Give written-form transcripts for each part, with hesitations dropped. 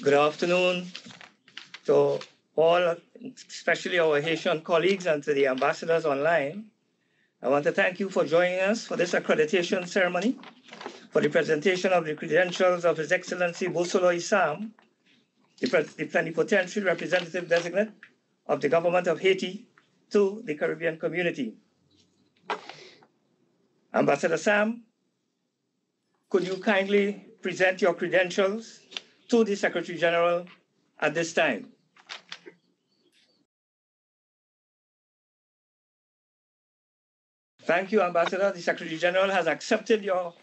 Good afternoon to all, especially our Haitian colleagues and to the ambassadors online. I want to thank you for joining us for this accreditation ceremony for the presentation of the credentials of His Excellency Beausoleil Sam, the plenipotentiary representative designate of the government of Haiti to the Caribbean community. Ambassador Sam, could you kindly present your credentials to the Secretary General at this time? Thank you, Ambassador. The Secretary General has accepted your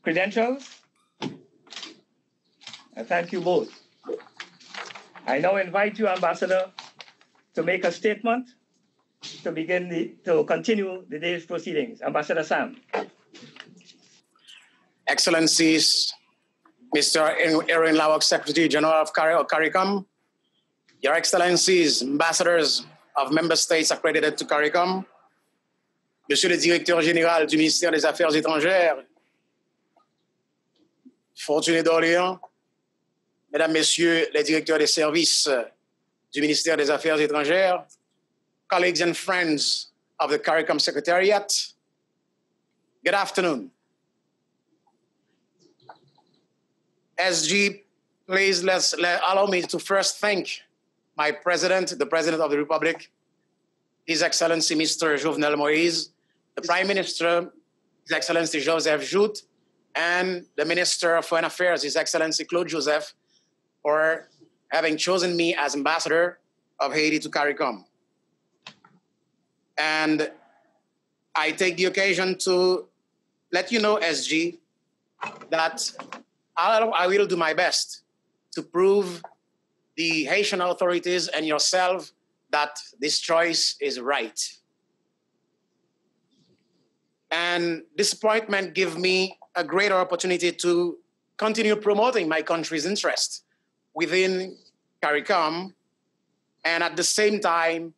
credentials. I thank you both. I now invite you, Ambassador, to make a statement to continue the day's proceedings. Ambassador Sam. Excellencies, Mr. Irwin, LaRocque, Secretary General of CARICOM, Your Excellencies, Ambassadors of Member States accredited to CARICOM, Monsieur le Directeur Général du Ministère des Affaires étrangères, Fortuné d'Orléans, Mesdames, Messieurs les directeurs des services du ministère des Affaires étrangères, colleagues and friends of the CARICOM Secretariat, good afternoon. SG, please allow me to first thank my president, the President of the Republic, His Excellency Mr. Jovenel Moïse, the Prime Minister, His Excellency Joseph Jout, and the Minister of Foreign Affairs, His Excellency Claude Joseph, for having chosen me as ambassador of Haiti to CARICOM. And I take the occasion to let you know, SG, that I will do my best to prove the Haitian authorities and yourself that this choice is right. And this appointment gives me a greater opportunity to continue promoting my country's interest within CARICOM, and at the same time,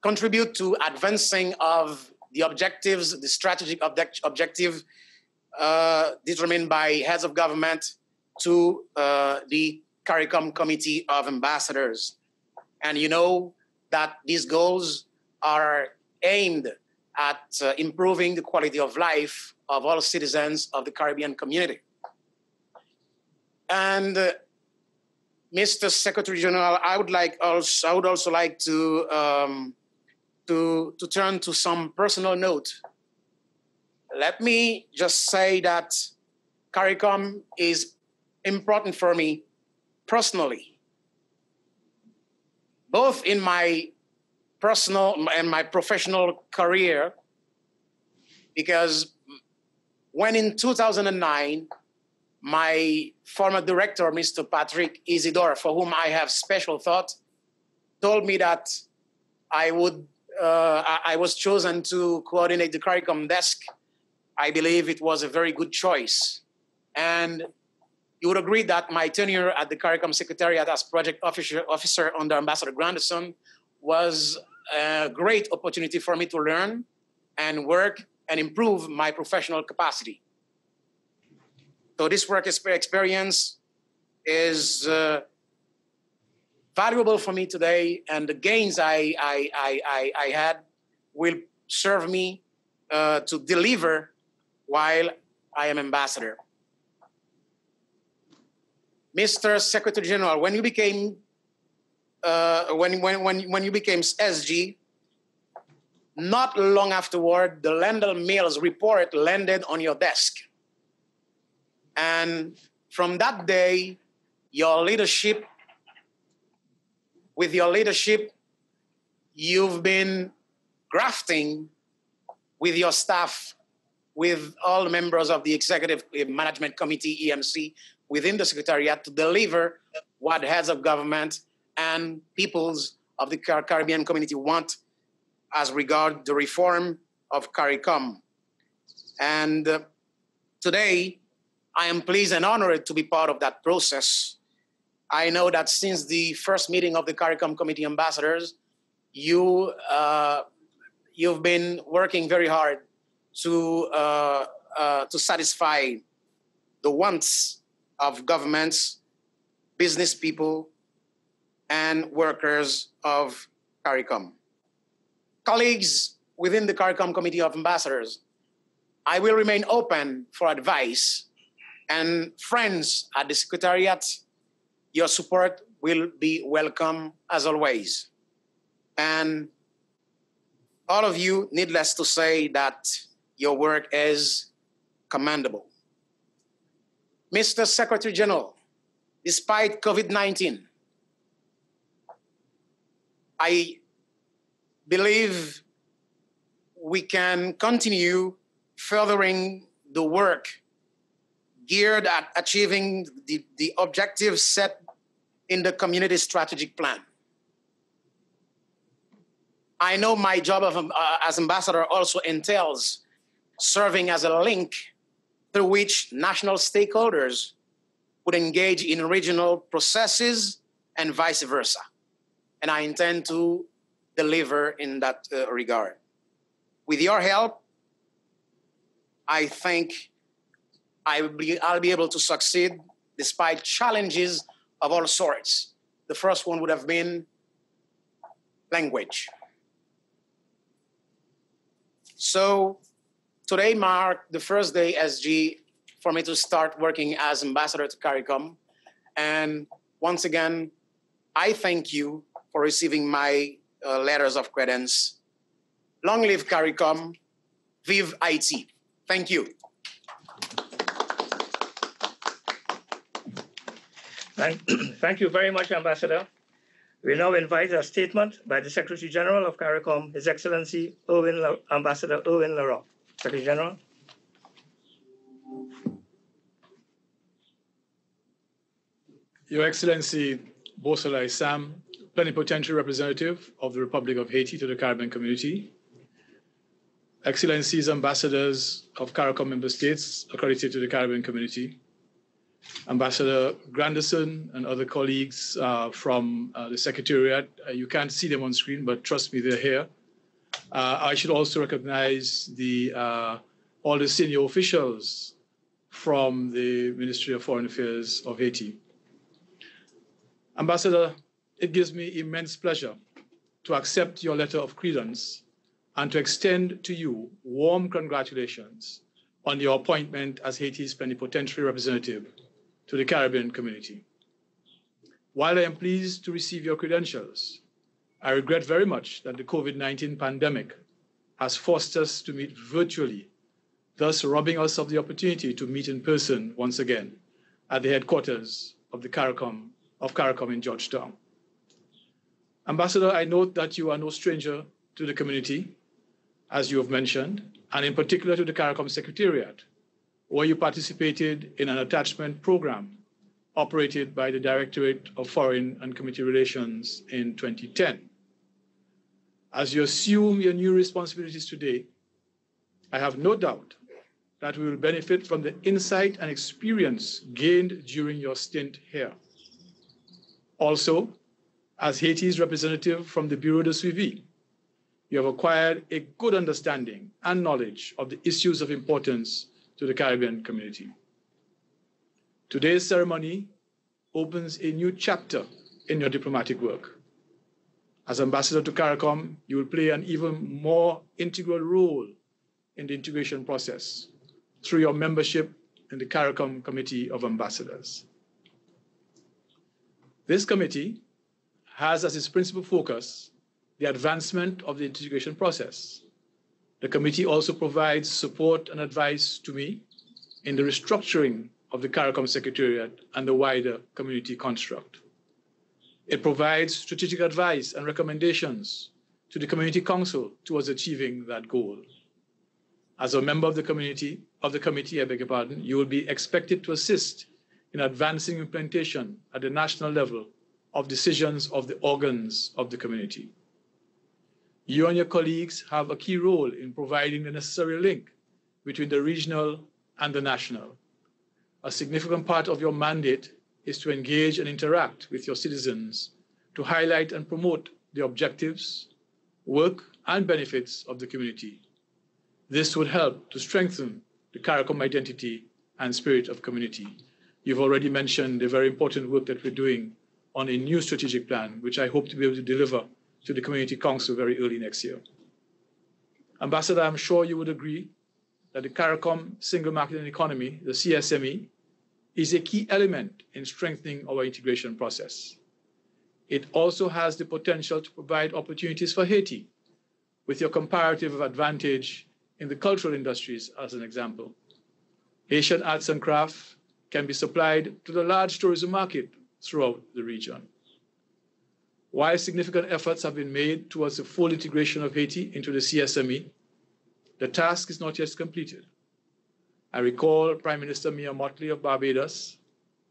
contribute to advancing of the objectives, the strategic objective determined by heads of government to the CARICOM Committee of Ambassadors. And you know that these goals are aimed at improving the quality of life of all citizens of the Caribbean community. And Mr. Secretary General, I would also like to turn to some personal note. Let me just say that CARICOM is important for me personally, both in my personal and my professional career, because when in 2009, my former director, Mr. Patrick Isidore, for whom I have special thought, told me that I was chosen to coordinate the CARICOM desk. I believe it was a very good choice. And you would agree that my tenure at the CARICOM Secretariat as project officer under Ambassador Granderson was a great opportunity for me to learn and work and improve my professional capacity. So this work experience is valuable for me today, and the gains I had will serve me to deliver while I am ambassador. Mr. Secretary General, when you became when you became SG, not long afterward, the Lendl Mills report landed on your desk. And from that day, with your leadership, you've been grafting with your staff, with all members of the Executive Management Committee, EMC, within the Secretariat to deliver what heads of government and peoples of the Caribbean community want as regard the reform of CARICOM. And today, I am pleased and honored to be part of that process. I know that since the first meeting of the CARICOM Committee Ambassadors, you you've been working very hard to satisfy the wants of governments, business people, and workers of CARICOM. Colleagues within the CARICOM Committee of Ambassadors, I will remain open for advice, and friends at the Secretariat, your support will be welcome as always. And all of you, needless to say, that your work is commendable. Mr. Secretary General, despite COVID-19, I believe we can continue furthering the work geared at achieving the objectives set in the community strategic plan. I know my job as ambassador also entails serving as a link through which national stakeholders would engage in regional processes and vice versa. And I intend to deliver in that regard. With your help, I think I'll be able to succeed despite challenges of all sorts. The first one would have been language. So today marked the first day SG for me to start working as ambassador to CARICOM. And once again, I thank you for receiving my letters of credence. Long live CARICOM, vive Haiti. Thank you. Thank you very much, Ambassador. We now invite a statement by the Secretary General of CARICOM, His Excellency Ambassador Irwin LaRocque. Secretary General. Your Excellency Beausoleil Sam, Plenipotentiary Representative of the Republic of Haiti to the Caribbean Community, Excellencies, Ambassadors of CARICOM member states accredited to the Caribbean Community, Ambassador Granderson and other colleagues from the Secretariat. You can't see them on screen, but trust me, they're here. I should also recognize all the senior officials from the Ministry of Foreign Affairs of Haiti. Ambassador, it gives me immense pleasure to accept your letter of credence and to extend to you warm congratulations on your appointment as Haiti's plenipotentiary representative to the Caribbean Community. While I am pleased to receive your credentials, I regret very much that the COVID-19 pandemic has forced us to meet virtually, thus robbing us of the opportunity to meet in person once again at the headquarters of the CARICOM in Georgetown. Ambassador, I note that you are no stranger to the community, as you have mentioned, and in particular to the CARICOM Secretariat, where you participated in an attachment program operated by the Directorate of Foreign and Community Relations in 2010. As you assume your new responsibilities today, I have no doubt that we will benefit from the insight and experience gained during your stint here. Also, as Haiti's representative from the Bureau de Suivi, you have acquired a good understanding and knowledge of the issues of importance to the Caribbean community. Today's ceremony opens a new chapter in your diplomatic work. As ambassador to CARICOM, you will play an even more integral role in the integration process through your membership in the CARICOM Committee of Ambassadors. This committee has as its principal focus the advancement of the integration process. The committee also provides support and advice to me in the restructuring of the CARICOM Secretariat and the wider community construct. It provides strategic advice and recommendations to the Community Council towards achieving that goal. As a member of the committee, I beg your pardon, you will be expected to assist in advancing implementation at the national level of decisions of the organs of the community. You and your colleagues have a key role in providing the necessary link between the regional and the national. A significant part of your mandate is to engage and interact with your citizens to highlight and promote the objectives, work, and benefits of the community. This would help to strengthen the CARICOM identity and spirit of community. You've already mentioned the very important work that we're doing on a new strategic plan, which I hope to be able to deliver to the Community Council very early next year. Ambassador, I'm sure you would agree that the CARICOM Single Market and Economy, the CSME, is a key element in strengthening our integration process. It also has the potential to provide opportunities for Haiti, with your comparative advantage in the cultural industries as an example. Haitian arts and crafts can be supplied to the large tourism market throughout the region. While significant efforts have been made towards the full integration of Haiti into the CSME, the task is not yet completed. I recall Prime Minister Mia Mottley of Barbados,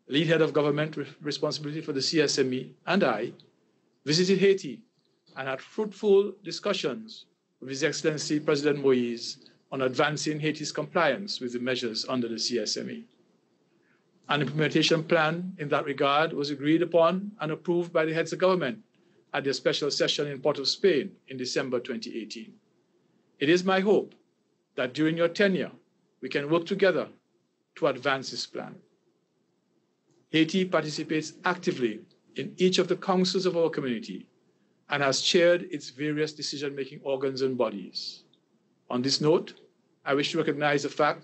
lead head of government with responsibility for the CSME, and I visited Haiti and had fruitful discussions with His Excellency President Moïse on advancing Haiti's compliance with the measures under the CSME. An implementation plan in that regard was agreed upon and approved by the heads of government at their special session in Port of Spain in December 2018. It is my hope that during your tenure, we can work together to advance this plan. Haiti participates actively in each of the councils of our community and has chaired its various decision-making organs and bodies. On this note, I wish to recognize the fact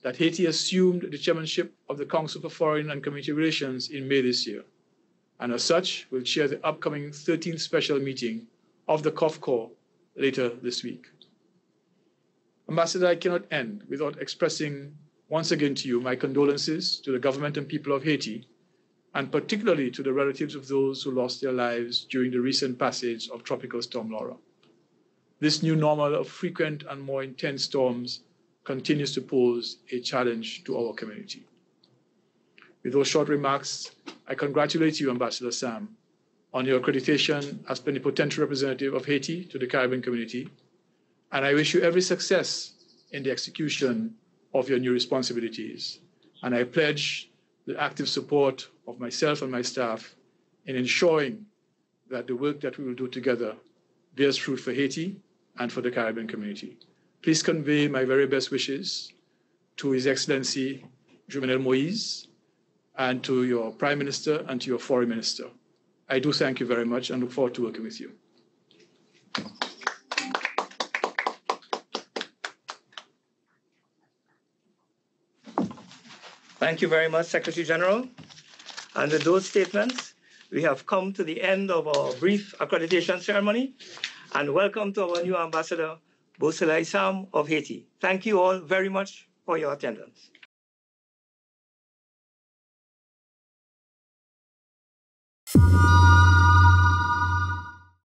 that Haiti assumed the chairmanship of the Council for Foreign and Community Relations in May this year, and as such will chair the upcoming 13th special meeting of the COFCOR later this week. Ambassador, I cannot end without expressing once again to you my condolences to the government and people of Haiti, and particularly to the relatives of those who lost their lives during the recent passage of Tropical Storm Laura. This new normal of frequent and more intense storms continues to pose a challenge to our community. With those short remarks, I congratulate you, Ambassador Sam, on your accreditation as plenipotentiary representative of Haiti to the Caribbean community, and I wish you every success in the execution of your new responsibilities. And I pledge the active support of myself and my staff in ensuring that the work that we will do together bears fruit for Haiti and for the Caribbean community. Please convey my very best wishes to His Excellency Jovenel Moïse and to your Prime Minister and to your Foreign Minister. I do thank you very much and look forward to working with you. Thank you very much, Secretary General. And with those statements, we have come to the end of our brief accreditation ceremony. And welcome to our new Ambassador, Beausoleil Sam of Haiti. Thank you all very much for your attendance.